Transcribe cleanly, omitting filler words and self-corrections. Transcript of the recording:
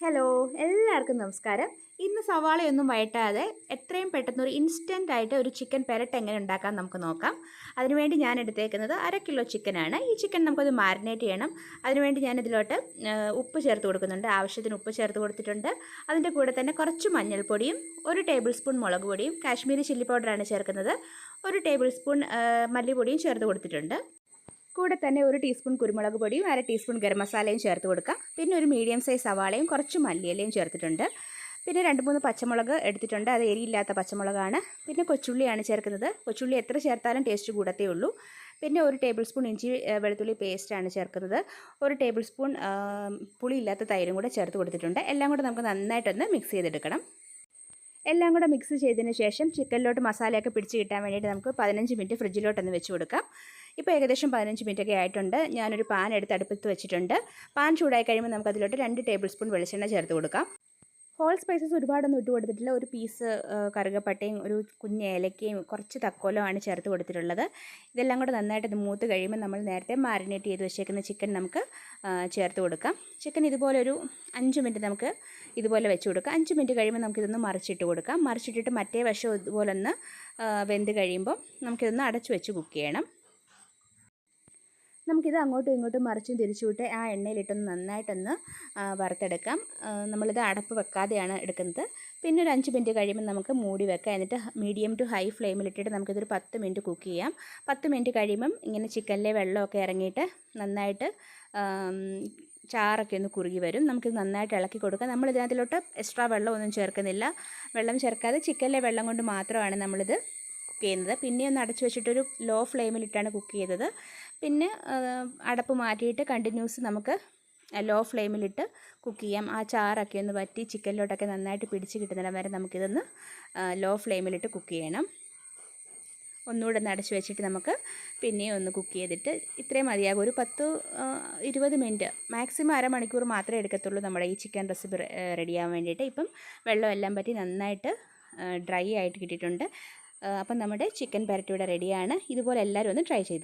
Hello, എല്ലാവർക്കും നമസ്കാരം. ഇന്ന് സവാളയൊന്നും വഴറ്റാതെ എത്രയും പെട്ടെന്ന് ഒരു ഇൻസ്റ്റൻ്റ് ആയിട്ട് ഒരു ചിക്കൻ പെരട്ട് എങ്ങനെ ഉണ്ടാക്കാൻ നമുക്ക് നോക്കാം. അതിനുവേണ്ടി ഞാൻ എടുത്തേക്കുന്നത് 1/2 കിലോ ചിക്കനാണ്. ഈ ചിക്കൻ നമുക്കൊന്ന് മാരിനേറ്റ് ചെയ്യണം. അതിനുവേണ്ടി ഞാൻ ഇതിലോട്ട് ഉപ്പ് ചേർത്ത് കൊടുക്കുന്നുണ്ട്. ആവശ്യത്തിന് ഉപ്പ് ചേർത്ത് കൊടുത്തിട്ടുണ്ട്. അതിൻ്റെ കൂടെ തന്നെ കുറച്ച് മഞ്ഞൾപ്പൊടിയും 1 ടേബിൾ സ്പൂൺ മുളക് പൊടിയും കാശ്മീരി ചില്ലി പൗഡറാണ് ചേർക്കുന്നത്. 1 ടേബിൾ സ്പൂൺ മല്ലിപ്പൊടിയും ചേർത്ത് കൊടുത്തിട്ടുണ്ട്. കൂടെ തന്നെ 1 ടീസ്പൂൺ കുരുമുളക് പൊടിയും 1/2 ടീസ്പൂൺ ഗരം മസാലയും ചേർത്ത് കൊടുക്കാം. പിന്നെ ഒരു മീഡിയം സൈസ് സവാളയും കുറച്ച് മല്ലിയിലയും ചേർത്തിട്ടുണ്ട്. പിന്നെ 2-3 പച്ചമുളക് എടുത്തിട്ടുണ്ട്. അത് എരിയില്ലാത്ത പച്ചമുളകാണ്. പിന്നെ കൊച്ചുള്ളിയാണ് ചേർക്കുന്നത്. കൊച്ചുള്ളി എത്ര ചേർത്താലും ടേസ്റ്റ് കൂടത്തേ ഉള്ളൂ. പിന്നെ 1 ടേബിൾ സ്പൂൺ ഇഞ്ചി വെളുത്തുള്ളി പേസ്റ്റാണ് ചേർക്കുന്നത്. 1 ടേബിൾ സ്പൂൺ പുളിയില്ലാത്ത തൈരും കൂടെ ചേർത്ത് കൊടുത്തിട്ടുണ്ട്. എല്ലാം കൂടെ നമുക്ക് നന്നായിട്ടൊന്ന് മിക്സ് ചെയ്തെടുക്കണം. എല്ലാം കൂടെ മിക്സ് ചെയ്തതിന് ശേഷം ചിക്കനിലോട്ട് മസാലയൊക്കെ പിടിച്ച് കിട്ടാൻ വേണ്ടിയിട്ട് നമുക്ക് 15 മിനിറ്റ് ഫ്രിഡ്ജിലോട്ടൊന്ന് വെച്ച് കൊടുക്കാം. ഇപ്പോൾ ഏകദേശം 15 മിനിറ്റൊക്കെ ആയിട്ടുണ്ട്. ഞാനൊരു പാൻ എടുത്ത് അടുപ്പത്ത് വെച്ചിട്ടുണ്ട്. പാൻ ചൂടായി കഴിയുമ്പോൾ നമുക്ക് അതിലോട്ട് 2 ടേബിൾ സ്പൂൺ വെളിച്ചെണ്ണ ചേർത്ത് കൊടുക്കാം. ഹോൾ സ്പൈസസ് ഒരുപാടൊന്നും ഇട്ട് കൊടുത്തിട്ടില്ല. ഒരു പീസ് കറുകപ്പട്ടയും ഒരു കുഞ്ഞ് ഏലക്കയും കുറച്ച് തക്കോലമാണ് ചേർത്ത് കൊടുത്തിട്ടുള്ളത്. ഇതെല്ലാം കൂടെ നന്നായിട്ട് മൂത്ത് കഴിയുമ്പോൾ നമ്മൾ നേരത്തെ മാരിനേറ്റ് ചെയ്ത് വെച്ചേക്കുന്ന ചിക്കൻ നമുക്ക് ചേർത്ത് കൊടുക്കാം. ചിക്കൻ ഇതുപോലെ ഒരു 5 മിനിറ്റ് നമുക്ക് ഇതുപോലെ വെച്ച് കൊടുക്കാം. 5 മിനിറ്റ് കഴിയുമ്പോൾ നമുക്കിതൊന്ന് മറിച്ചിട്ട് കൊടുക്കാം. മറിച്ചിട്ടിട്ട് മറ്റേ വശം ഇതുപോലെ ഒന്ന് വെന്ത് കഴിയുമ്പോൾ നമുക്കിതൊന്ന് അടച്ചു വെച്ച് കുക്ക് ചെയ്യണം. നമുക്കിത് അങ്ങോട്ടും ഇങ്ങോട്ടും മറിച്ചും തിരിച്ചുവിട്ട് ആ എണ്ണയിലിട്ടൊന്ന് നന്നായിട്ടൊന്ന് വറുത്തെടുക്കാം. നമ്മളിത് അടപ്പ് വെക്കാതെയാണ് എടുക്കുന്നത്. പിന്നെ ഒരു 5 മിനിറ്റ് കഴിയുമ്പോൾ നമുക്ക് മൂടി വെക്കാം. എന്നിട്ട് മീഡിയം ടു ഹൈ ഫ്ലെയിമിലിട്ടിട്ട് നമുക്കിതൊരു 10 മിനിറ്റ് കുക്ക് ചെയ്യാം. 10 മിനിറ്റ് കഴിയുമ്പം ഇങ്ങനെ ചിക്കനിലെ വെള്ളമൊക്കെ ഇറങ്ങിയിട്ട് നന്നായിട്ട് ചാറൊക്കെ ഒന്ന് കുറുകി വരും. നമുക്കിത് നന്നായിട്ട് ഇളക്കി കൊടുക്കാം. നമ്മളിതിനകത്തിലോട്ട് എക്സ്ട്രാ വെള്ളമൊന്നും ചേർക്കുന്നില്ല. വെള്ളം ചേർക്കാതെ ചിക്കനിലെ വെള്ളം കൊണ്ട് മാത്രമാണ് നമ്മളിത് കുക്ക് ചെയ്യുന്നത്. പിന്നെ ഒന്ന് അടച്ചു വെച്ചിട്ടൊരു ലോ ഫ്ലെയിമിലിട്ടാണ് കുക്ക് ചെയ്തത്. പിന്നെ അടപ്പ് മാറ്റിയിട്ട് കണ്ടിന്യൂസ് നമുക്ക് ലോ ഫ്ലെയിമിലിട്ട് കുക്ക് ചെയ്യാം. ആ ചാറൊക്കെ ഒന്ന് വറ്റി ചിക്കനിലോട്ടൊക്കെ നന്നായിട്ട് പിടിച്ച് കിട്ടുന്നിടം വരെ നമുക്കിതൊന്ന് ലോ ഫ്ലെയിമിലിട്ട് കുക്ക് ചെയ്യണം. ഒന്നുകൂടെ ഒന്ന് അടച്ചു വെച്ചിട്ട് നമുക്ക് പിന്നെയും ഒന്ന് കുക്ക് ചെയ്തിട്ട് ഇത്രയും മതിയാകും. ഒരു 10-20 മിനിറ്റ് മാക്സിമം അരമണിക്കൂർ മാത്രമേ എടുക്കത്തുള്ളൂ നമ്മുടെ ഈ ചിക്കൻ റെസിപ്പി റെഡിയാകാൻ വേണ്ടിയിട്ട്. ഇപ്പം വെള്ളം എല്ലാം പറ്റി നന്നായിട്ട് ഡ്രൈ ആയിട്ട് കിട്ടിയിട്ടുണ്ട്. അപ്പം നമ്മുടെ ചിക്കൻ പെരട്ട് ഇവിടെ റെഡിയാണ്. ഇതുപോലെ എല്ലാവരും ഒന്ന് ട്രൈ ചെയ്തു.